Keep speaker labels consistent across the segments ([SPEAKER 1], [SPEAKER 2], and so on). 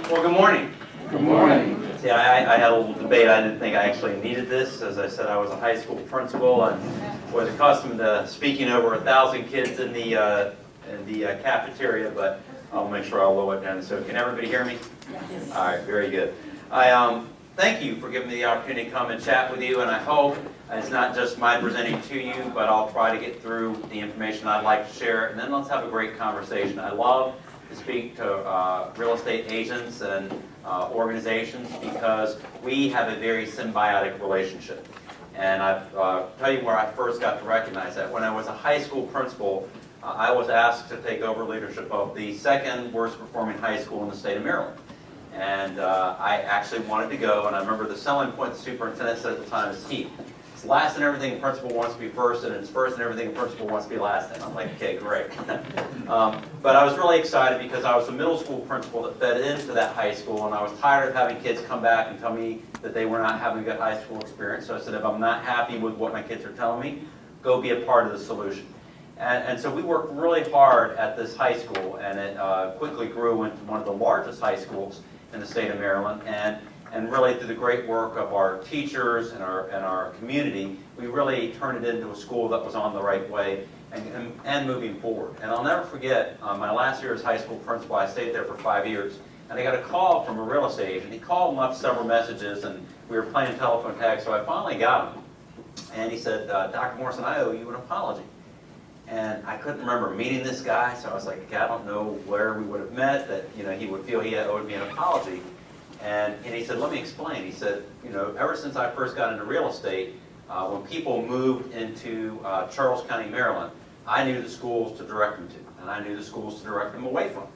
[SPEAKER 1] Well, good morning.
[SPEAKER 2] Good morning.
[SPEAKER 1] Yeah, I had a little debate. I didn't think I actually needed this. As I said, I was a high school principal and was accustomed to speaking over 1,000 kids in the cafeteria, but I'll make sure I'll lower it down. So can everybody hear me? Yes. All right, very good. I thank you for giving me the opportunity to come and chat with you, and I hope it's not just my presenting to you, but I'll try to get through the information I'd like to share, and then let's have a great conversation. I love to speak to real estate agents and organizations because we have a very symbiotic relationship. And I'll tell you where I first got to recognize that. When I was a high school principal, I was asked to take over leadership of the second worst performing high school in the state of Maryland. And I actually wanted to go, and I remember the selling point the superintendent said at the time is, Heath, it's last in everything the principal wants to be first, and it's first in everything the principal wants to be last in. I'm like, okay, great. But I was really excited because I was a middle school principal that fed into that high school, and I was tired of having kids come back and tell me that they were not having a good high school experience. So I said, if I'm not happy with what my kids are telling me, go be a part of the solution. And so we worked really hard at this high school, and it quickly grew into one of the largest high schools in the state of Maryland. And really through the great work of our teachers and our community, we really turned it into a school that was on the right way and moving forward. And I'll never forget, my last year as high school principal, I stayed there for 5 years, and I got a call from a real estate agent. He called and left several messages, and we were playing telephone tag, so I finally got him. And he said, Dr. Morrison, I owe you an apology. And I couldn't remember meeting this guy, so I was like, okay, I don't know where we would have met that he would feel he owed me an apology. And he said, let me explain. He said, ever since I first got into real estate, when people moved into Charles County, Maryland, I knew the schools to direct them to, and I knew the schools to direct them away from.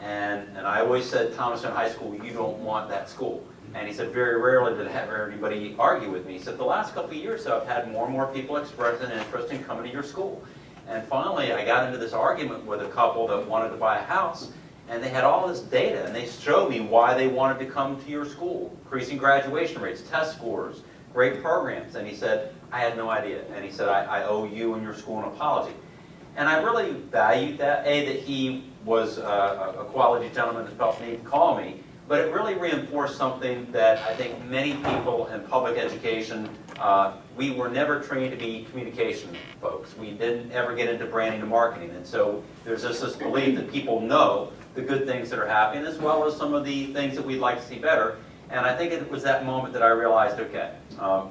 [SPEAKER 1] And I always said, Thomaston High School, you don't want that school. And he said, very rarely did I have anybody argue with me. He said, the last couple of years, I've had more and more people express an interest in coming to your school. And finally, I got into this argument with a couple that wanted to buy a house, and they had all this data, and they showed me why they wanted to come to your school. Increasing graduation rates, test scores, great programs. And he said, I had no idea. And he said, I owe you and your school an apology. And I really valued that, that he was a quality gentleman that felt the need to call me, but it really reinforced something that I think many people in public education, we were never trained to be communication folks. We didn't ever get into branding and marketing. And so there's just this belief that people know the good things that are happening as well as some of the things that we'd like to see better. And I think it was that moment that I realized, okay,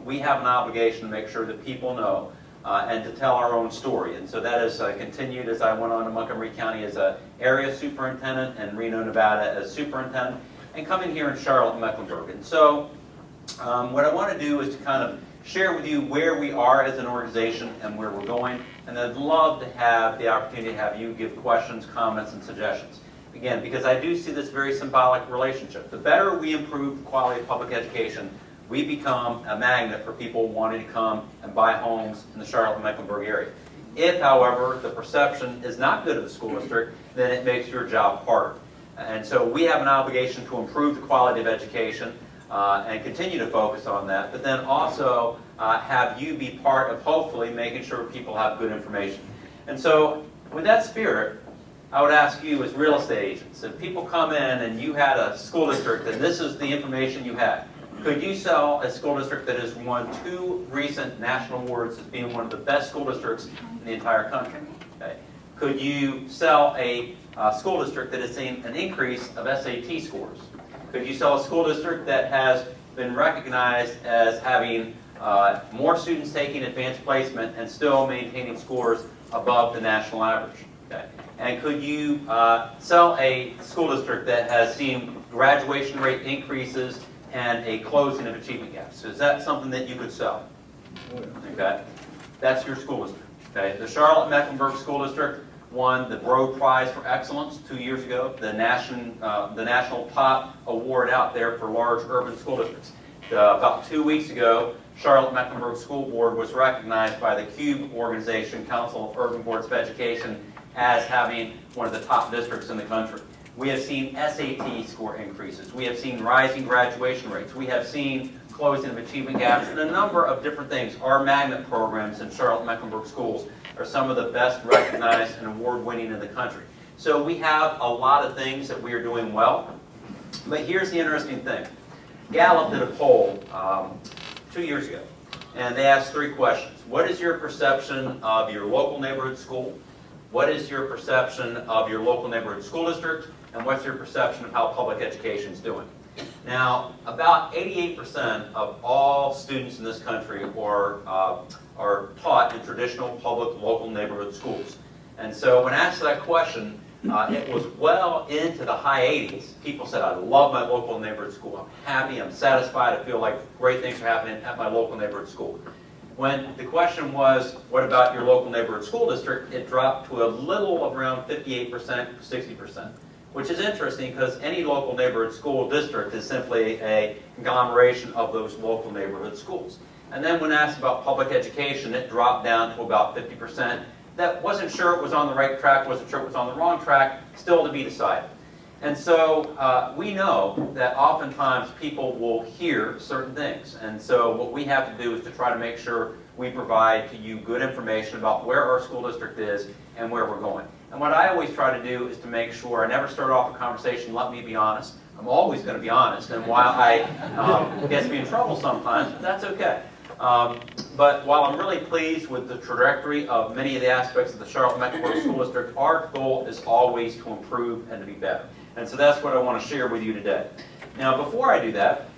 [SPEAKER 1] we have an obligation to make sure that people know and to tell our own story. And so that has continued as I went on to Montgomery County as an area superintendent and Reno, Nevada as superintendent, and coming here in Charlotte, Mecklenburg. And so what I want to do is to kind of share with you where we are as an organization and where we're going. And I'd love to have the opportunity to have you give questions, comments, and suggestions. Again, because I do see this very symbolic relationship. The better we improve the quality of public education, we become a magnet for people wanting to come and buy homes in the Charlotte and Mecklenburg area. If, however, the perception is not good of the school district, then it makes your job harder. And so we have an obligation to improve the quality of education and continue to focus on that, but then also have you be part of hopefully making sure people have good information. And so with that spirit, I would ask you as real estate agents, if people come in and you had a school district and this is the information you had, could you sell a school district that has won 2 recent national awards as being one of the best school districts in the entire country? Okay. Could you sell a school district that has seen an increase of SAT scores? Could you sell a school district that has been recognized as having more students taking advanced placement and still maintaining scores above the national average? Okay. And could you sell a school district that has seen graduation rate increases and a closing of achievement gaps? So is that something that you could sell? Okay. That's your school district. Okay. The Charlotte Mecklenburg School District won the Broad Prize for Excellence 2 years ago, the national top award out there for large urban school districts. About 2 weeks ago, Charlotte Mecklenburg School Board was recognized by the CUBE organization, Council of Urban Boards of Education, as having one of the top districts in the country. We have seen SAT score increases. We have seen rising graduation rates. We have seen closing of achievement gaps and a number of different things. Our magnet programs in Charlotte Mecklenburg Schools are some of the best recognized and award-winning in the country. So we have a lot of things that we are doing well. But here's the interesting thing. Gallup did a poll 2 years ago, and they asked 3 questions. What is your perception of your local neighborhood school? What is your perception of your local neighborhood school district? And what's your perception of how public education is doing? Now, about 88% of all students in this country are taught in traditional public local neighborhood schools. And so when asked that question, it was well into the high 80s. People said, I love my local neighborhood school. I'm happy, I'm satisfied, I feel like great things are happening at my local neighborhood school. When the question was, what about your local neighborhood school district, it dropped to a little around 58%, 60%, which is interesting because any local neighborhood school district is simply a conglomeration of those local neighborhood schools. And then when asked about public education, it dropped down to about 50%. That wasn't sure it was on the right track, wasn't sure it was on the wrong track, still to be decided. And so we know that oftentimes people will hear certain things. And so what we have to do is to try to make sure we provide to you good information about where our school district is and where we're going. And what I always try to do is to make sure I never start off a conversation, let me be honest. I'm always going to be honest. And while I gets me in trouble sometimes, that's okay. But while I'm really pleased with the trajectory of many of the aspects of the Charlotte-Mecklenburg School District, our goal is always to improve and to be better. And so that's what I want to share with you today. Now, before I do that,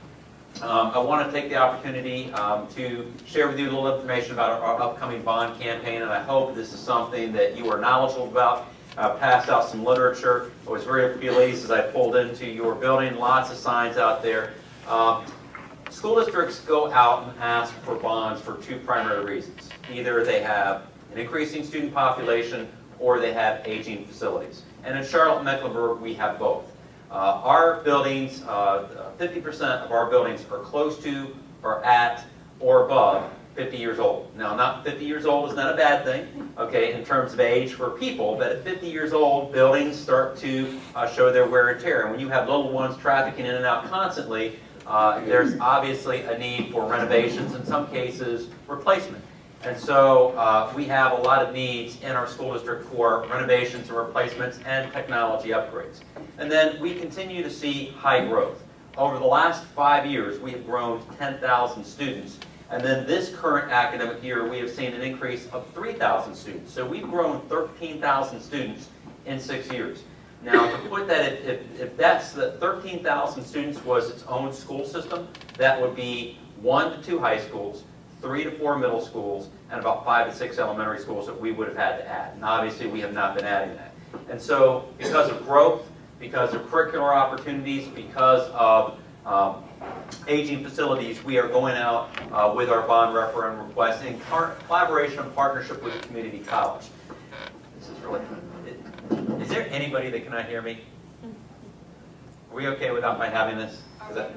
[SPEAKER 1] I want to take the opportunity to share with you a little information about our upcoming bond campaign, and I hope this is something that you are knowledgeable about. I passed out some literature. I was very pleased as I pulled into your building. Lots of signs out there. School districts go out and ask for bonds for 2 primary reasons. Either they have an increasing student population or they have aging facilities. And in Charlotte-Mecklenburg, we have both. Our buildings, 50% of our buildings are close to or at or above 50 years old. Now, not 50 years old is not a bad thing, okay, in terms of age for people, but at 50 years old, buildings start to show their wear and tear. And when you have little ones trafficking in and out constantly, there's obviously a need for renovations, in some cases replacement. And so we have a lot of needs in our school district for renovations and replacements and technology upgrades. And then we continue to see high growth. Over the last 5 years, we have grown 10,000 students. And then this current academic year, we have seen an increase of 3,000 students. So we've grown 13,000 students in 6 years. Now, to put that, if that's the 13,000 students was its own school system, that would be 1 to 2 high schools, 3 to 4 middle schools, and about 5 to 6 elementary schools that we would have had to add. And obviously, we have not been adding that. And so, because of growth, because of curricular opportunities, because of aging facilities, we are going out with our bond referendum request in collaboration and partnership with the community college. This is really. Is there anybody that cannot hear me? Are we okay without my having this?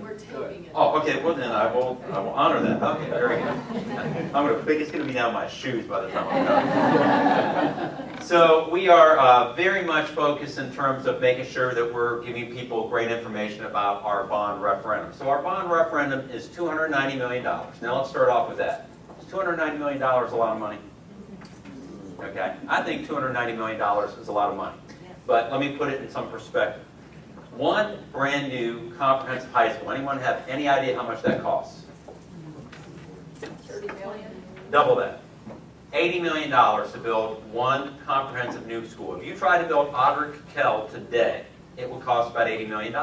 [SPEAKER 2] We're taping it.
[SPEAKER 1] Oh, okay. Well, then I will honor that. Okay, very good. It's going to be down my shoes by the time I'm done. So we are very much focused in terms of making sure that we're giving people great information about our bond referendum. So our bond referendum is $290 million. Now let's start off with that. Is $290 million a lot of money? Okay, I think $290 million is a lot of money. But let me put it in some perspective. One brand new comprehensive high school. Anyone have any idea how much that costs?
[SPEAKER 2] $30 million.
[SPEAKER 1] Double that. $80 million to build one comprehensive new school. If you try to build Audric Kell today, it will cost about $80 million.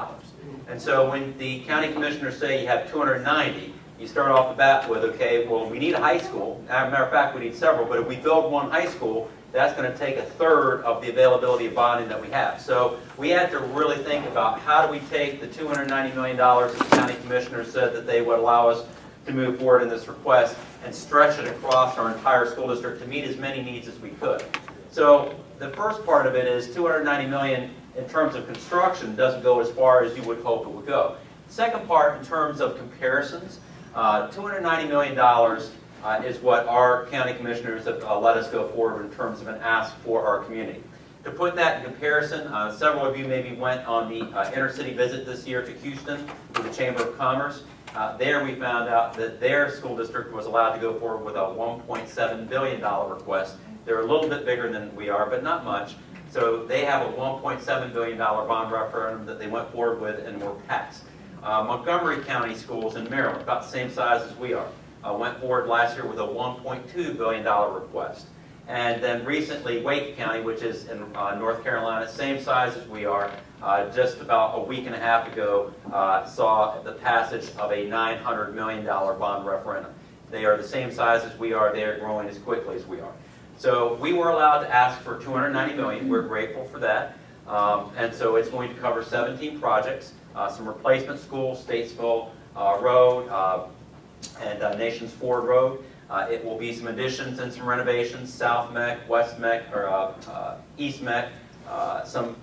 [SPEAKER 1] And so when the county commissioners say you have 290, you start off the bat with, okay, well, we need a high school. As a matter of fact, we need several, but if we build one high school, that's going to take 1/3 of the availability of bonding that we have. So we had to really think about how do we take the $290 million that the county commissioners said that they would allow us to move forward in this request and stretch it across our entire school district to meet as many needs as we could. So the first part of it is $290 million in terms of construction doesn't go as far as you would hope it would go. The second part, in terms of comparisons, $290 million is what our county commissioners have let us go forward in terms of an ask for our community. To put that in comparison, several of you maybe went on the intercity visit this year to Houston with the Chamber of Commerce. There we found out that their school district was allowed to go forward with a $1.7 billion request. They're a little bit bigger than we are, but not much. So they have a $1.7 billion bond referendum that they went forward with and were passed. Montgomery County Schools in Maryland, about the same size as we are, went forward last year with a $1.2 billion request. And then recently, Wake County, which is in North Carolina, same size as we are, just about a week and a half ago, saw the passage of a $900 million bond referendum. They are the same size as we are. They are growing as quickly as we are. So we were allowed to ask for $290 million. We're grateful for that. And so it's going to cover 17 projects, some replacement schools, Statesville Road, and Nations Ford Road. It will be some additions and some renovations, South Mech, West Mech, or East Mech, some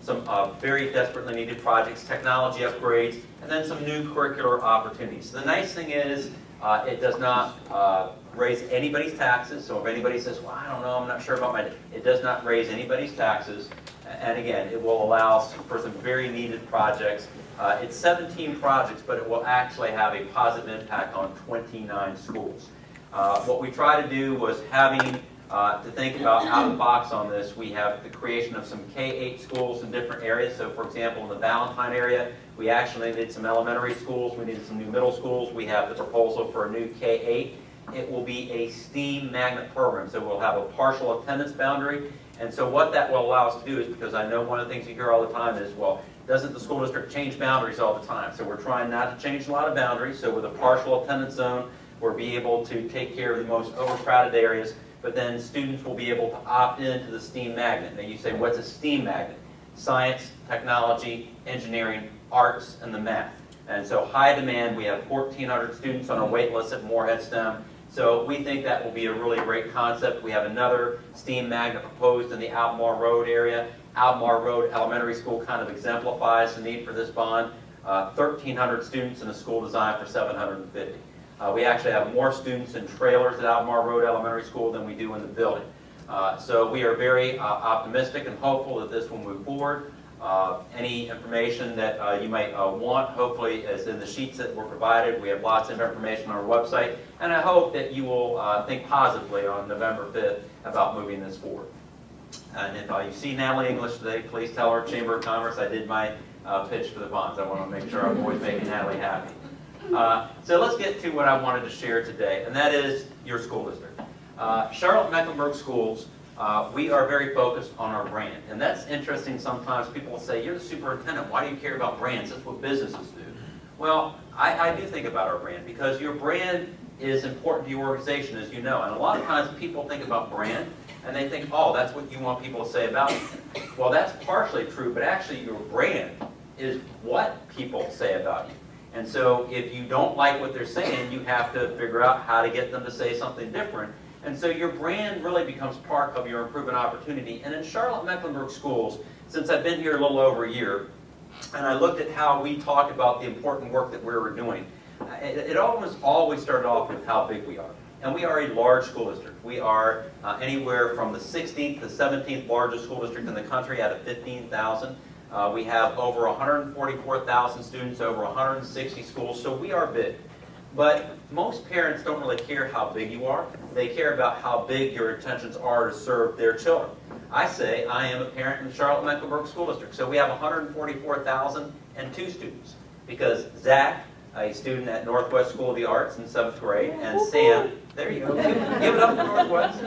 [SPEAKER 1] very desperately needed projects, technology upgrades, and then some new curricular opportunities. So the nice thing is it does not raise anybody's taxes. So if anybody says, well, I don't know, I'm not sure about it does not raise anybody's taxes. And again, it will allow for some very needed projects. It's 17 projects, but it will actually have a positive impact on 29 schools. What we try to do was having to think about out of the box on this. We have the creation of some K-8 schools in different areas. So for example, in the Valentine area, we actually needed some elementary schools. We needed some new middle schools. We have the proposal for a new K-8. It will be a STEAM magnet program. So we'll have a partial attendance boundary. And so what that will allow us to do is, because I know one of the things you hear all the time is, well, doesn't the school district change boundaries all the time? So we're trying not to change a lot of boundaries. So with a partial attendance zone, we'll be able to take care of the most overcrowded areas, but then students will be able to opt into the STEAM magnet. Now you say, what's a STEAM magnet? Science, technology, engineering, arts, and the math. And so high demand, we have 1,400 students on our wait list at Moorhead STEM. So we think that will be a really great concept. We have another STEAM magnet proposed in the Albemarle Road area. Albemarle Road Elementary School kind of exemplifies the need for this bond. 1,300 students in a school designed for 750. We actually have more students in trailers at Albemarle Road Elementary School than we do in the building. So we are very optimistic and hopeful that this will move forward. Any information that you might want, hopefully, is in the sheets that were provided. We have lots of information on our website, and I hope that you will think positively on November 5th about moving this forward. And if you see Natalie English today, please tell her Chamber of Commerce I did my pitch for the bonds. I want to make sure I'm always making Natalie happy. So let's get to what I wanted to share today, and that is your school district. Charlotte Mecklenburg Schools, we are very focused on our brand. And that's interesting. Sometimes people will say, you're the superintendent, why do you care about brands? That's what businesses do. Well, I do think about our brand because your brand is important to your organization, as you know. And a lot of times people think about brand and they think, oh, that's what you want people to say about you. Well, that's partially true, but actually your brand is what people say about you. And so if you don't like what they're saying, you have to figure out how to get them to say something different. And so your brand really becomes part of your improvement opportunity. And in Charlotte Mecklenburg Schools, since I've been here a little over a year, and I looked at how we talked about the important work that we were doing, it almost always started off with how big we are. And we are a large school district. We are anywhere from the 16th to 17th largest school district in the country out of 15,000. We have over 144,000 students, over 160 schools, so we are big. But most parents don't really care how big you are. They care about how big your intentions are to serve their children. I say I am a parent in the Charlotte Mecklenburg School District, so we have 144,002 students because Zach, a student at Northwest School of the Arts in 7th grade, and Sam, there you go, give it up to Northwest.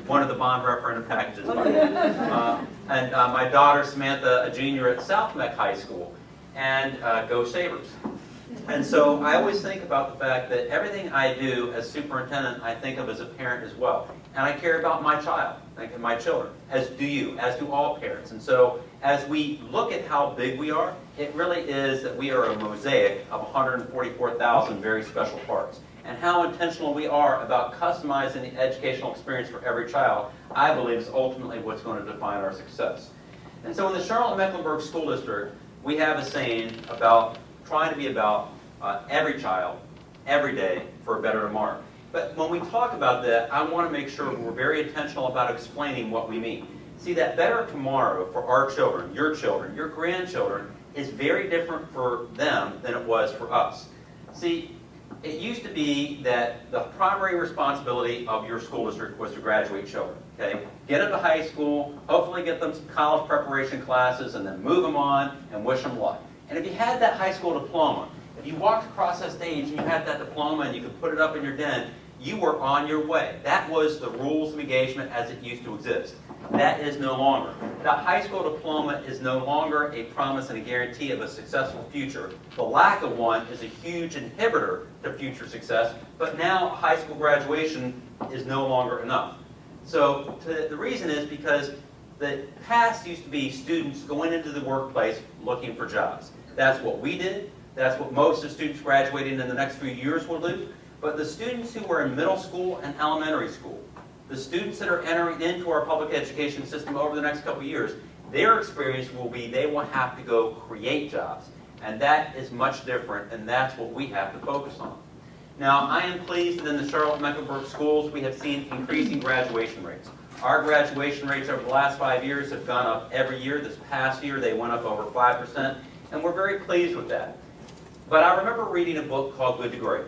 [SPEAKER 1] One of the bond referendum packages. And my daughter Samantha, a junior at South Mech High School, and go Sabres. And so I always think about the fact that everything I do as superintendent, I think of as a parent as well. And I care about my child, like my children, as do you, as do all parents. And so as we look at how big we are, it really is that we are a mosaic of 144,000 very special parts. And how intentional we are about customizing the educational experience for every child, I believe is ultimately what's going to define our success. And so in the Charlotte Mecklenburg School District, we have a saying about trying to be about every child, every day, for a better tomorrow. But when we talk about that, I want to make sure we're very intentional about explaining what we mean. See, that better tomorrow for our children, your grandchildren, is very different for them than it was for us. See, it used to be that the primary responsibility of your school district was to graduate children. Okay? Get them to high school, hopefully get them some college preparation classes, and then move them on and wish them luck. And if you had that high school diploma, if you walked across that stage and you had that diploma and you could put it up in your den, you were on your way. That was the rules of engagement as it used to exist. That is no longer. That high school diploma is no longer a promise and a guarantee of a successful future. The lack of one is a huge inhibitor to future success, but now high school graduation is no longer enough. So the reason is because the past used to be students going into the workplace looking for jobs. That's what we did. That's what most of the students graduating in the next few years will do. But the students who are in middle school and elementary school, the students that are entering into our public education system over the next couple of years, their experience will be they will have to go create jobs. And that is much different, and that's what we have to focus on. Now, I am pleased that in the Charlotte Mecklenburg Schools, we have seen increasing graduation rates. Our graduation rates over the last 5 years have gone up every year. This past year, they went up over 5%, and we're very pleased with that. But I remember reading a book called Good to Great.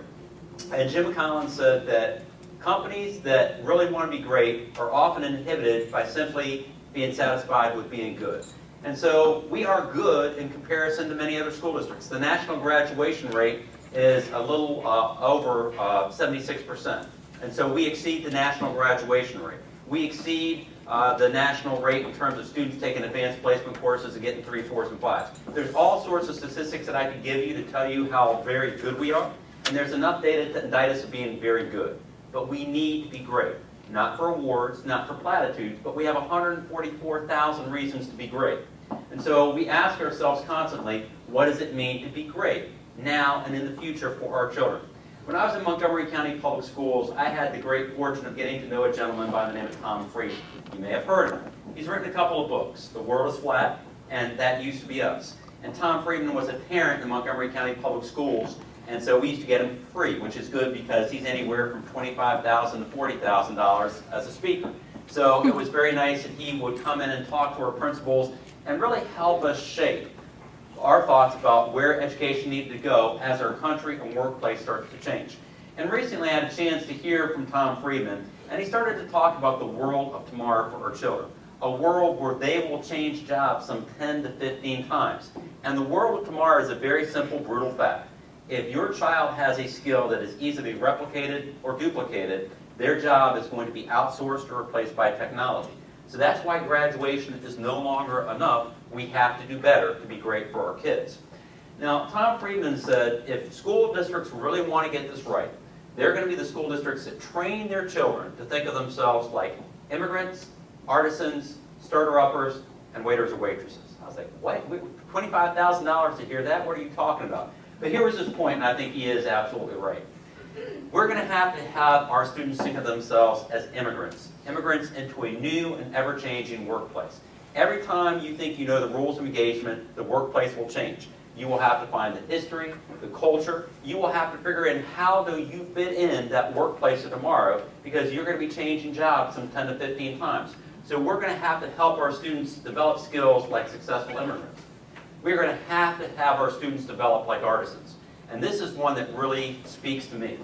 [SPEAKER 1] And Jim Collins said that companies that really want to be great are often inhibited by simply being satisfied with being good. And so we are good in comparison to many other school districts. The national graduation rate is a little over 76%. And so we exceed the national graduation rate. We exceed the national rate in terms of students taking advanced placement courses and getting 3s, 4s, and 5s. There's all sorts of statistics that I could give you to tell you how very good we are. And there's enough data to indict us of being very good. But we need to be great. Not for awards, not for platitudes, but we have 144,000 reasons to be great. And so we ask ourselves constantly, what does it mean to be great now and in the future for our children? When I was in Montgomery County Public Schools, I had the great fortune of getting to know a gentleman by the name of Tom Friedman. You may have heard of him. He's written a couple of books, The World is Flat and That Used to Be Us. And Tom Friedman was a parent in Montgomery County Public Schools, and so we used to get him free, which is good because he's anywhere from $25,000 to $40,000 as a speaker. So it was very nice that he would come in and talk to our principals and really help us shape our thoughts about where education needed to go as our country and workplace started to change. And recently I had a chance to hear from Tom Friedman, and he started to talk about the world of tomorrow for our children. A world where they will change jobs some 10 to 15 times. And the world of tomorrow is a very simple, brutal fact. If your child has a skill that is easily replicated or duplicated, their job is going to be outsourced or replaced by technology. So that's why graduation is no longer enough. We have to do better to be great for our kids. Now, Tom Friedman said if school districts really want to get this right, they're going to be the school districts that train their children to think of themselves like immigrants, artisans, starter-uppers, and waiters or waitresses. I was like, what? $25,000 to hear that? What are you talking about? But here was his point, and I think he is absolutely right. We're going to have our students think of themselves as immigrants into a new and ever-changing workplace. Every time you think you know the rules of engagement, the workplace will change. You will have to find the history, the culture. You will have to figure in how do you fit in that workplace of tomorrow, because you're going to be changing jobs some 10 to 15 times. So we're going to have to help our students develop skills like successful immigrants. We're going to have our students develop like artisans. And this is one that really speaks to me.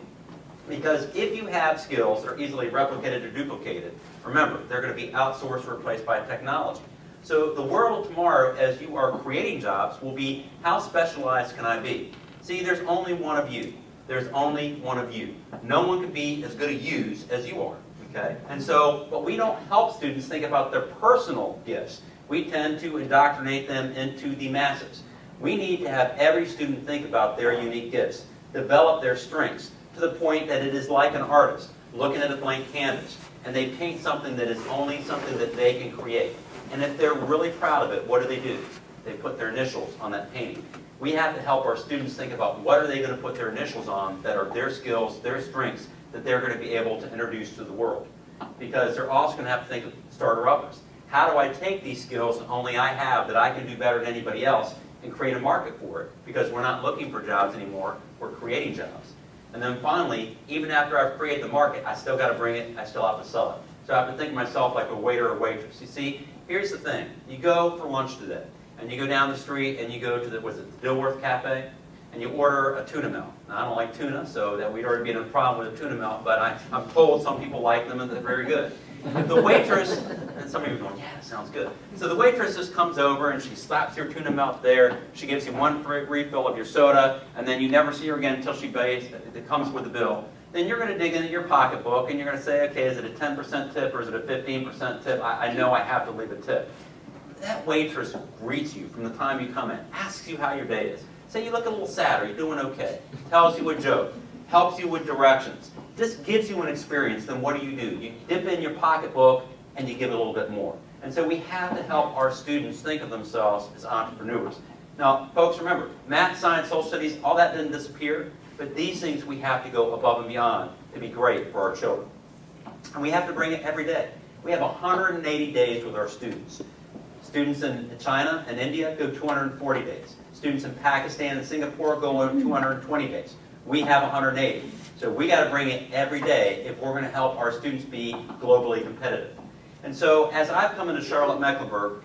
[SPEAKER 1] Because if you have skills that are easily replicated or duplicated, remember, they're going to be outsourced or replaced by technology. So the world of tomorrow, as you are creating jobs, will be how specialized can I be? See, there's only one of you. There's only one of you. No one can be as good at yous as you are. Okay? And so, but we don't help students think about their personal gifts. We tend to indoctrinate them into the masses. We need to have every student think about their unique gifts, develop their strengths, to the point that it is like an artist looking at a blank canvas, and they paint something that is only something that they can create. And if they're really proud of it, what do? They put their initials on that painting. We have to help our students think about what are they going to put their initials on that are their skills, their strengths, that they're going to be able to introduce to the world. Because they're also going to have to think of starter-uppers. How do I take these skills that only I have that I can do better than anybody else and create a market for it? Because we're not looking for jobs anymore, we're creating jobs. And then finally, even after I've created the market, I still got to bring it, I still have to sell it. So I have to think of myself like a waiter or waitress. You see, here's the thing. You go for lunch today, and you go down the street, and you go to the Dilworth Cafe, and you order a tuna melt. Now, I don't like tuna, so that we'd already be in a problem with a tuna melt, but I'm told some people like them, and they're very good. The waitress, and some of you are going, yeah, that sounds good. So the waitress just comes over and she slaps your tuna melt there. She gives you one refill of your soda, and then you never see her again until she pays. It comes with the bill. Then you're going to dig into your pocketbook and you're going to say, okay, is it a 10% tip or is it a 15% tip? I know I have to leave a tip. That waitress greets you from the time you come in, asks you how your day is. Say you look a little sad, are you doing okay? Tells you a joke, helps you with directions. Just gives you an experience, then what do? You dip in your pocketbook and you give a little bit more. And so we have to help our students think of themselves as entrepreneurs. Now, folks, remember, math, science, social studies, all that didn't disappear, but these things we have to go above and beyond to be great for our children. And we have to bring it every day. We have 180 days with our students. Students in China and India go 240 days. Students in Pakistan and Singapore go on 220 days. We have 180. So we got to bring it every day if we're going to help our students be globally competitive. And so as I've come into Charlotte Mecklenburg,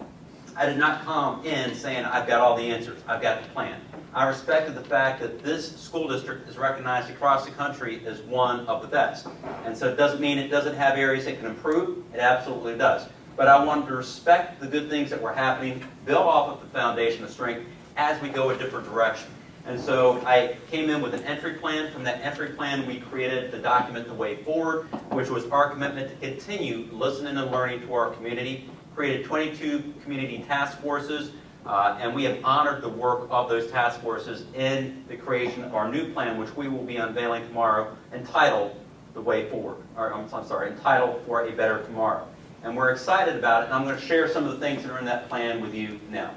[SPEAKER 1] I did not come in saying I've got all the answers, I've got the plan. I respected the fact that this school district is recognized across the country as one of the best. And so it doesn't mean it doesn't have areas it can improve. It absolutely does. But I wanted to respect the good things that were happening, build off of the foundation of strength as we go a different direction. And so I came in with an entry plan. From that entry plan, we created the document, The Way Forward, which was our commitment to continue listening and learning to our community, created 22 community task forces, and we have honored the work of those task forces in the creation of our new plan, which we will be unveiling tomorrow, entitled The Way Forward, or I'm sorry, entitled For a Better Tomorrow. And we're excited about it, and I'm going to share some of the things that are in that plan with you now.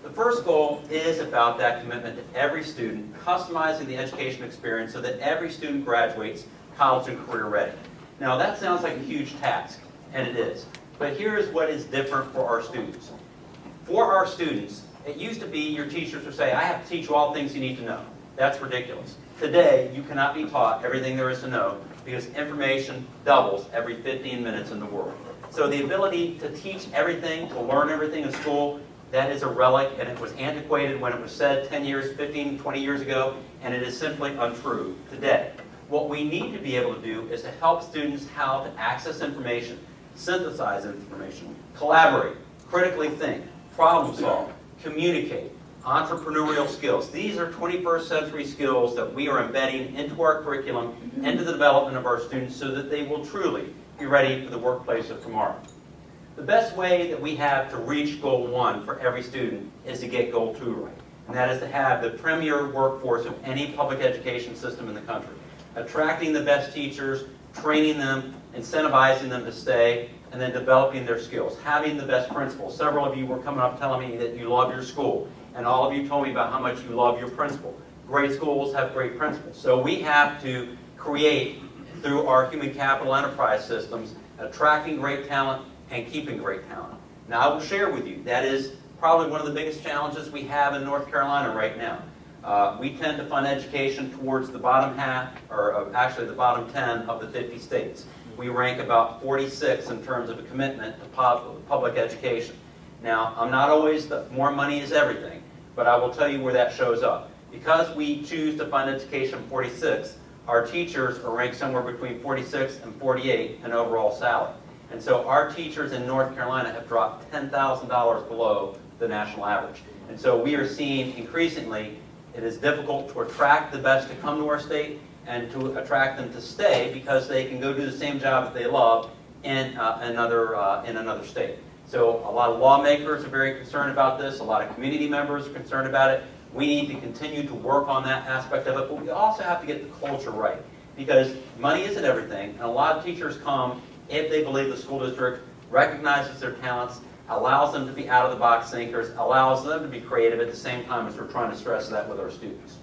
[SPEAKER 1] The first goal is about that commitment to every student, customizing the education experience so that every student graduates college and career ready. Now that sounds like a huge task, and it is. But here's what is different for our students. For our students, it used to be your teachers would say, I have to teach you all the things you need to know. That's ridiculous. Today, you cannot be taught everything there is to know because information doubles every 15 minutes in the world. So the ability to teach everything, to learn everything in school, that is a relic, and it was antiquated when it was said 10 years, 15, 20 years ago, and it is simply untrue today. What we need to be able to do is to help students how to access information, synthesize information, collaborate, critically think, problem solve, communicate, entrepreneurial skills. These are 21st century skills that we are embedding into our curriculum, into the development of our students so that they will truly be ready for the workplace of tomorrow. The best way that we have to reach goal 1 for every student is to get goal 2 right. And that is to have the premier workforce of any public education system in the country. Attracting the best teachers, training them, incentivizing them to stay, and then developing their skills. Having the best principals. Several of you were coming up telling me that you love your school. And all of you told me about how much you love your principal. Great schools have great principals. So we have to create, through our human capital enterprise systems, attracting great talent and keeping great talent. Now I will share with you, that is probably one of the biggest challenges we have in North Carolina right now. We tend to fund education towards the bottom half, or actually the bottom 10 of the 50 states. We rank about 46 in terms of a commitment to public education. Now, I'm not always the more money is everything, but I will tell you where that shows up. Because we choose to fund education 46, our teachers are ranked somewhere between 46 and 48 in overall salary. And so our teachers in North Carolina have dropped $10,000 below the national average. And so we are seeing increasingly it is difficult to attract the best to come to our state and to attract them to stay because they can go do the same job that they love in another state. So a lot of lawmakers are very concerned about this. A lot of community members are concerned about it. We need to continue to work on that aspect of it, but we also have to get the culture right because money isn't everything, and a lot of teachers come if they believe the school district recognizes their talents, allows them to be out-of-the-box thinkers, allows them to be creative at the same time as we're trying to stress that with our students.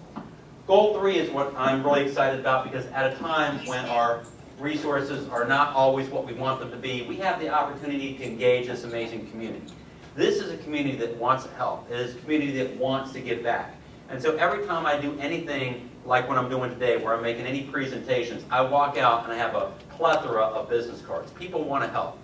[SPEAKER 1] Goal 3 is what I'm really excited about because at a time when our resources are not always what we want them to be, we have the opportunity to engage this amazing community. This is a community that wants to help. It is a community that wants to give back. And so every time I do anything like what I'm doing today, where I'm making any presentations, I walk out and I have a plethora of business cards. People want to help.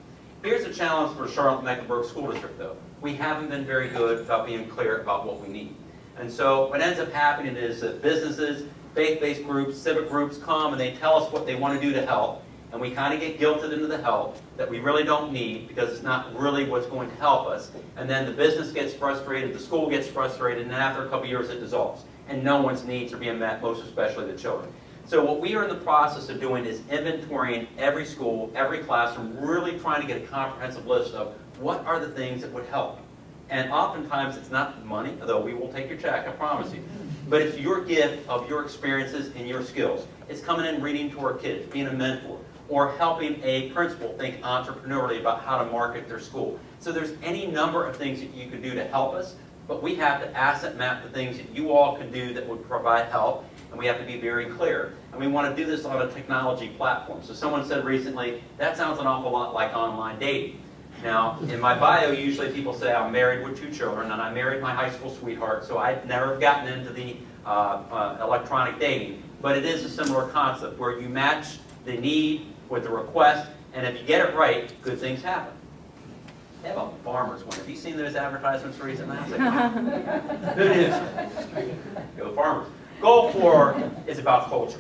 [SPEAKER 1] Here's a challenge for Charlotte Mecklenburg School District, though. We haven't been very good about being clear about what we need. And so what ends up happening is that businesses, faith-based groups, civic groups come and they tell us what they want to do to help. and we kind of get guilted into the help that we really don't need because it's not really what's going to help us. And then the business gets frustrated, the school gets frustrated, and then after a couple years it dissolves. And no one's needs are being met, most especially the children. So what we are in the process of doing is inventorying every school, every classroom, really trying to get a comprehensive list of what are the things that would help. And oftentimes it's not money, although we will take your check, I promise you. But it's your gift of your experiences and your skills. It's coming in reading to our kids, being a mentor, or helping a principal think entrepreneurially about how to market their school. So there's any number of things that you can do to help us, but we have to asset map the things that you all can do that would provide help, and we have to be very clear. And we want to do this on a technology platform. So someone said recently, that sounds an awful lot like online dating. Now, in my bio, usually people say I'm married with 2 children, and I married my high school sweetheart, so I've never gotten into the electronic dating. But it is a similar concept where you match the need with the request, and if you get it right, good things happen. They have a farmer's one. Have you seen those advertisements recently? I was like, wow. Good news. Go farmers. Goal 4 is about culture.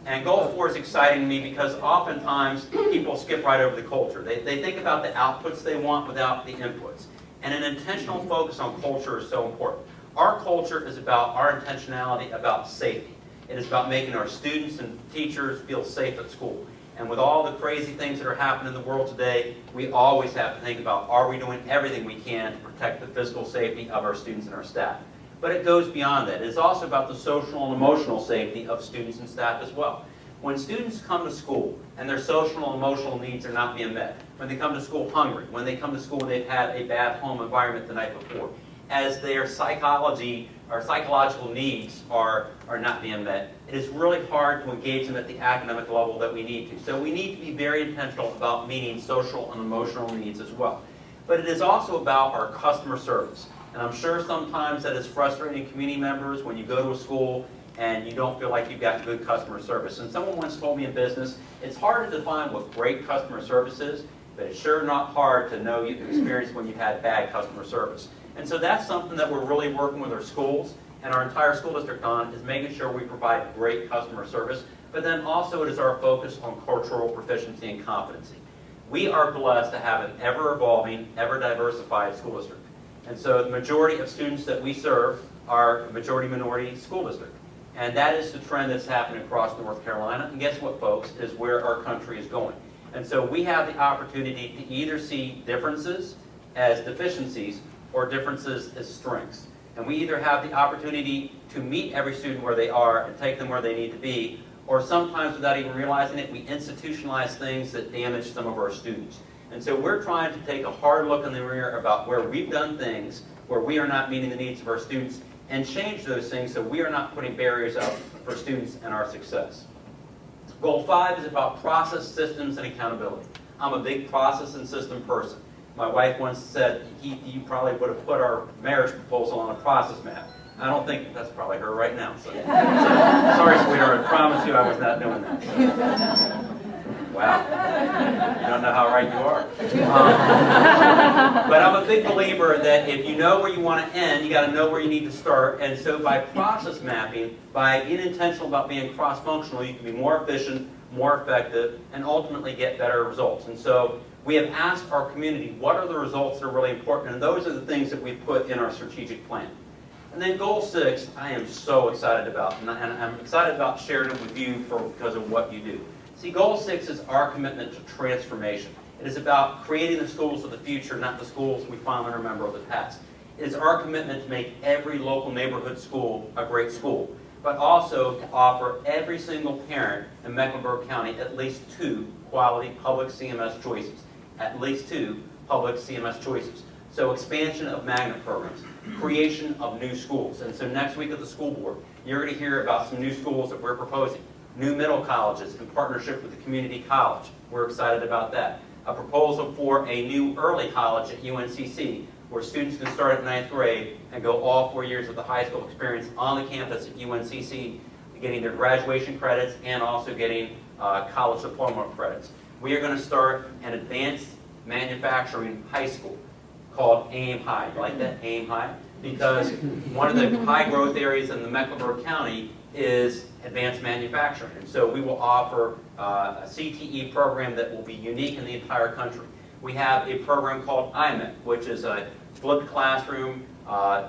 [SPEAKER 1] And goal 4 is exciting to me because oftentimes people skip right over the culture. They think about the outputs they want without the inputs. And an intentional focus on culture is so important. Our culture is about our intentionality about safety. It is about making our students and teachers feel safe at school. And with all the crazy things that are happening in the world today, we always have to think about, are we doing everything we can to protect the physical safety of our students and our staff? But it goes beyond that. It's also about the social and emotional safety of students and staff as well. When students come to school and their social and emotional needs are not being met, when they come to school hungry, when they come to school and they've had a bad home environment the night before, as their psychology or psychological needs are not being met, it is really hard to engage them at the academic level that we need to. So we need to be very intentional about meeting social and emotional needs as well. But it is also about our customer service. And I'm sure sometimes that is frustrating community members when you go to a school and you don't feel like you've got good customer service. And someone once told me in business, it's hard to define what great customer service is, but it's sure not hard to know you've experienced when you've had bad customer service. And so that's something that we're really working with our schools and our entire school district on, is making sure we provide great customer service. But then also it is our focus on cultural proficiency and competency. We are blessed to have an ever-evolving, ever-diversified school district. And so the majority of students that we serve are a majority-minority school district. And that is the trend that's happening across North Carolina. And guess what, folks, is where our country is going. And so we have the opportunity to either see differences as deficiencies or differences as strengths. And we either have the opportunity to meet every student where they are and take them where they need to be, or sometimes without even realizing it, we institutionalize things that damage some of our students. And so we're trying to take a hard look in the mirror about where we've done things, where we are not meeting the needs of our students, and change those things so we are not putting barriers up for students and our success. Goal 5 is about process, systems, and accountability. I'm a big process and system person. My wife once said, Heath, you probably would have put our marriage proposal on a process map. I don't think that's probably her right now. So sorry, sweetheart, I promise you I was not doing that. Wow. You don't know how right you are. But I'm a big believer that if you know where you want to end, you got to know where you need to start. And so by process mapping, by being intentional about being cross-functional, you can be more efficient, more effective, and ultimately get better results. And so we have asked our community, what are the results that are really important? And those are the things that we put in our strategic plan. And then goal 6, I am so excited about. And I'm excited about sharing it with you because of what you do. See, goal 6 is our commitment to transformation. It is about creating the schools of the future, not the schools we fondly remember of the past. It is our commitment to make every local neighborhood school a great school, but also to offer every single parent in Mecklenburg County at least 2 quality public CMS choices. At least 2 public CMS choices. So expansion of magnet programs, creation of new schools. And so next week at the school board, you're going to hear about some new schools that we're proposing. New middle colleges in partnership with the community college. We're excited about that. A proposal for a new early college at UNCC, where students can start at 9th grade and go all 4 years of the high school experience on the campus at UNCC, getting their graduation credits and also getting college diploma credits. We are going to start an advanced manufacturing high school, called Aim High. You like that, Aim High? Because one of the high growth areas in the Mecklenburg County is advanced manufacturing. And so we will offer a CTE program that will be unique in the entire country. We have a program called IMEC, which is a flipped classroom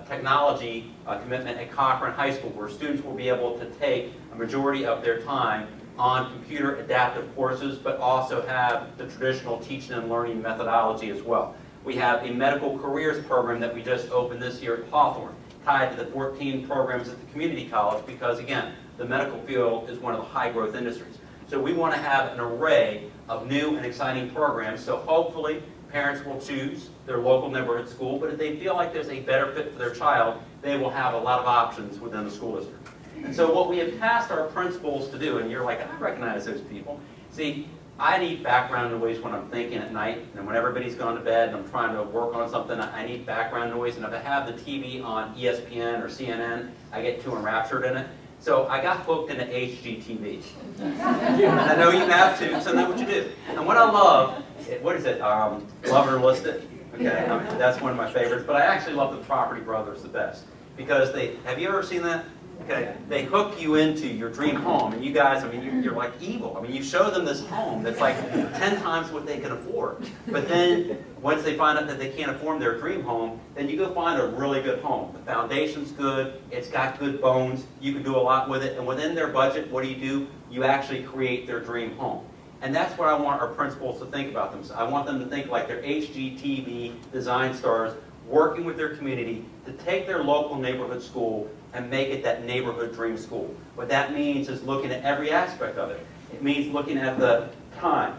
[SPEAKER 1] technology commitment at Cochran High School, where students will be able to take a majority of their time on computer adaptive courses, but also have the traditional teaching and learning methodology as well. We have a medical careers program that we just opened this year at Hawthorne, tied to the 14 programs at the community college, because again, the medical field is one of the high growth industries. So we want to have an array of new and exciting programs, so hopefully parents will choose their local neighborhood school, but if they feel like there's a better fit for their child, they will have a lot of options within the school district. And so what we have tasked our principals to do, and you're like, I recognize those people. See, I need background noise when I'm thinking at night, and when everybody's gone to bed and I'm trying to work on something, I need background noise. And if I have the TV on ESPN or CNN, I get too enraptured in it. So I got hooked into HGTV. And I know you have too, so know what you do. And what I love, what is it, Love It or List It? Okay, I mean, that's one of my favorites. But I actually love the Property Brothers the best. Because have you ever seen that? Okay, they hook you into your dream home, and you guys, I mean, you're like evil. I mean, you show them this home that's like 10 times what they can afford. But then, once they find out that they can't afford their dream home, then you go find a really good home. The foundation's good, it's got good bones, you can do a lot with it, and within their budget, what do? You actually create their dream home. And that's what I want our principals to think about them. So I want them to think like they're HGTV design stars, working with their community to take their local neighborhood school and make it that neighborhood dream school. What that means is looking at every aspect of it. It means looking at the time.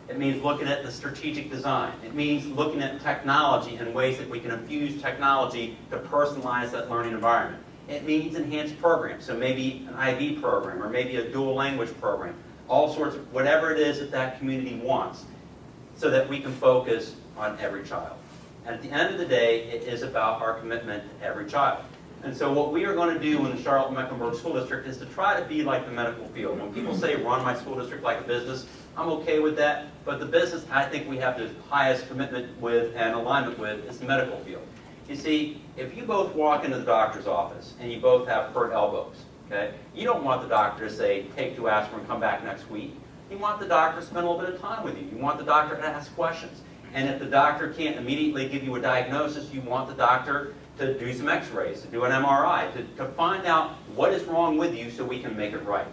[SPEAKER 1] It means looking at the strategic design. It means looking at technology and ways that we can infuse technology to personalize that learning environment. It means enhanced programs, so maybe an IB program or maybe a dual language program, all sorts of whatever it is that that community wants, so that we can focus on every child. And at the end of the day, it is about our commitment to every child. And so what we are going to do in the Charlotte-Mecklenburg School District is to try to be like the medical field. When people say run my school district like a business, I'm okay with that. But the business I think we have the highest commitment with and alignment with is the medical field. You see, if you both walk into the doctor's office and you both have hurt elbows, okay, you don't want the doctor to say, take 2 aspirin and come back next week. You want the doctor to spend a little bit of time with you. You want the doctor to ask questions. And if the doctor can't immediately give you a diagnosis, you want the doctor to do some x-rays, to do an MRI, to find out what is wrong with you so we can make it right.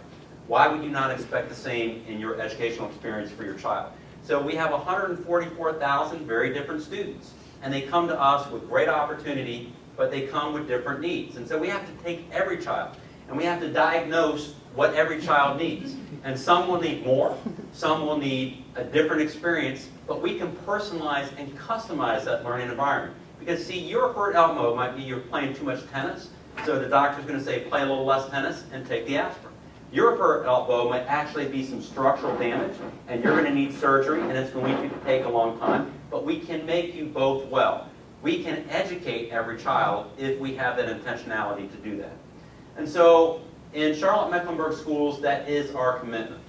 [SPEAKER 1] Why would you not expect the same in your educational experience for your child? So we have 144,000 very different students, and they come to us with great opportunity, but they come with different needs. And so we have to take every child, and we have to diagnose what every child needs. And some will need more, some will need a different experience, but we can personalize and customize that learning environment. Because see, your hurt elbow might be you're playing too much tennis, so the doctor's going to say play a little less tennis and take the aspirin. Your hurt elbow might actually be some structural damage, and you're going to need surgery, and it's going to take a long time, but we can make you both well. We can educate every child if we have that intentionality to do that. And so in Charlotte-Mecklenburg Schools, that is our commitment.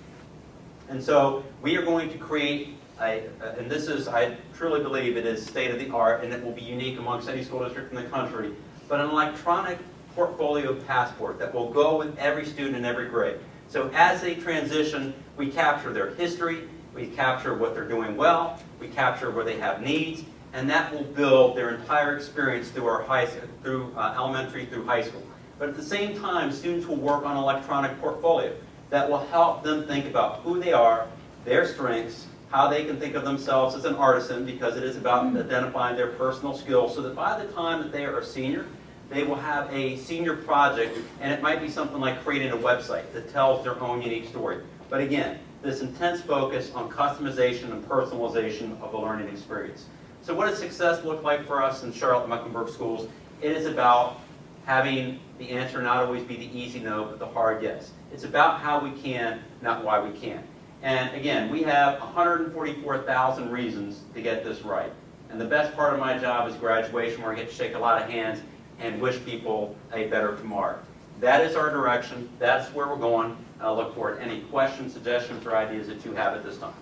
[SPEAKER 1] And so we are going to create and this is, I truly believe it is state-of-the-art, and it will be unique amongst any school district in the country, but an electronic portfolio passport that will go with every student in every grade. So as they transition, we capture their history, we capture what they're doing well, we capture where they have needs, and that will build their entire experience through our elementary through high school. But at the same time, students will work on an electronic portfolio that will help them think about who they are, their strengths, how they can think of themselves as an artisan, because it is about identifying their personal skills, so that by the time that they are a senior, they will have a senior project, and it might be something like creating a website that tells their own unique story. But again, this intense focus on customization and personalization of the learning experience. So what does success look like for us in Charlotte-Mecklenburg Schools? It is about having the answer not always be the easy no, but the hard yes. It's about how we can, not why we can't. And again, we have 144,000 reasons to get this right. And the best part of my job is graduation, where I get to shake a lot of hands and wish people a better tomorrow. That is our direction. That's where we're going. I look forward to any questions, suggestions, or ideas that you have at this time.